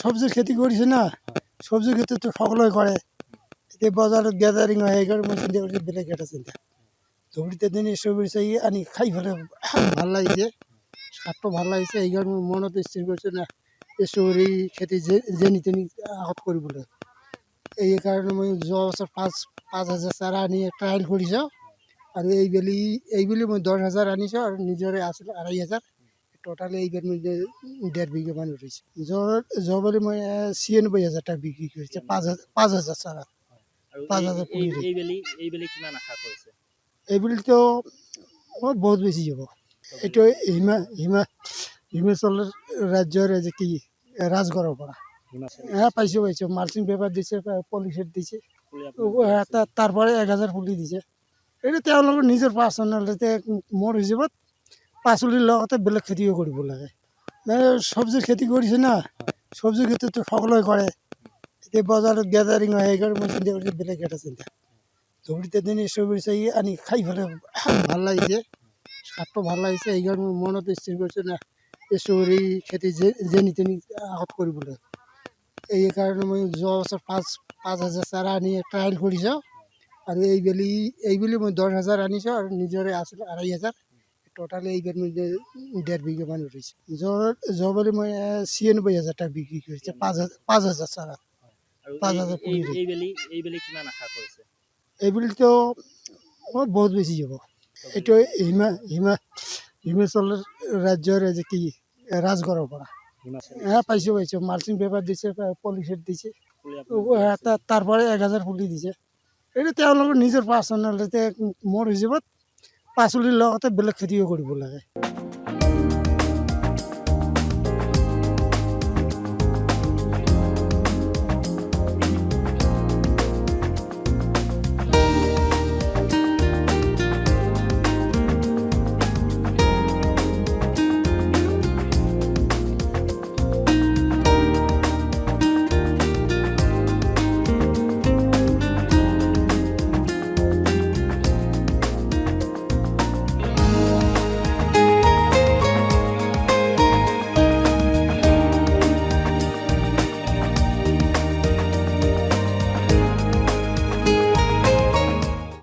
সবজিৰ খেতি কৰিছে না, সবজিৰ খেতিটো সকলোৱে কৰে। এতিয়া বজাৰত গেদাৰিং হয়, সেইকাৰণে মই চিন্তা কৰিছোঁ বেলেগ এটা চিন্তা। ধুবুৰীতে দিন ষ্ট্ৰবেৰী চাই আনি খাই পেলাই ভাল লাগিছে, স্বাদটো ভাল লাগিছে। সেইকাৰণে মই মনত স্থিৰ কৰিছোঁ না ষ্ট্ৰবেৰী খেতি যেনি তেনি আগত কৰিবলৈ। এইকাৰণে মই যোৱা বছৰ 5,000 চাৰা আনি ট্ৰায়েল কৰিছোঁ। আৰু এইবেলি মই 10,000 আনিছোঁ আৰু নিজৰে আছিল 2,500। টোটালি এইবাৰ মই 1.5 বিঘা মান ৰুইছোঁ। যোৱাবাৰ মই 96,000 টাকা বিক্ৰী কৰিছোঁ 5,000 চাৰা। 5,000 পুলি এইবেলিতো বহুত বেছি যাব। এইটো হিমাচল ৰাজ্যৰ যে কি ৰাজগড়ৰ পৰা পাইছোঁ মালচিং পেপাৰ দিছে, পলিচেট দিছে, তাৰ পৰা 1,000 পুলি দিছে। এইটো তেওঁলোকৰ নিজৰ পাৰ্চনেল। মোৰ হিচাপত পাচলিৰ লগতে বেলেগ খেতিও কৰিব লাগে। চব্জিৰ খেতি কৰিছে না, চব্জিৰ খেতিটো সকলোৱে কৰে। এতিয়া বজাৰত গেদাৰিং হয়, সেইকাৰণে মই চিন্তা কৰিছোঁ বেলেগ এটা চিন্তা। ধুবুৰীতে দিন ষ্ট্ৰবেৰী চাই আনি খাই পেলাই ভাল লাগিছে, স্বাদটো ভাল লাগিছে। সেইকাৰণে মই মনত স্থিৰ কৰিছোঁ না ষ্ট্ৰবেৰী খেতি যেনি তেনি আগত কৰিবলৈ। এইকাৰণে মই যোৱা বছৰ 5,000 চাৰা আনি ট্ৰায়েল কৰিছোঁ। আৰু এইবেলি মই 10,000 আনিছোঁ আৰু নিজৰে আছিল 2,500। টোটালি এইবাৰ মই 1.5 বিঘা মান ৰুইছোঁ। যোৱাবাৰ মই 96,000 টাকা বিক্ৰী কৰিছোঁ 5,000 চাৰা। 5,000 পুলি এইবেলিতো বহুত বেছি যাব। এইটো হিমাচল ৰাজ্যৰ যে কি ৰাজগড়ৰ পৰা পাইছোঁ মালচিং পেপাৰ দিছে, পলিচেট দিছে, তাৰ পৰা 1,000 পুলি দিছে। এইটো তেওঁলোকৰ নিজৰ পাৰ্চনেল। মোৰ হিচাপত পাচলিৰ লগতে বেলেগ খেতিও কৰিব লাগে।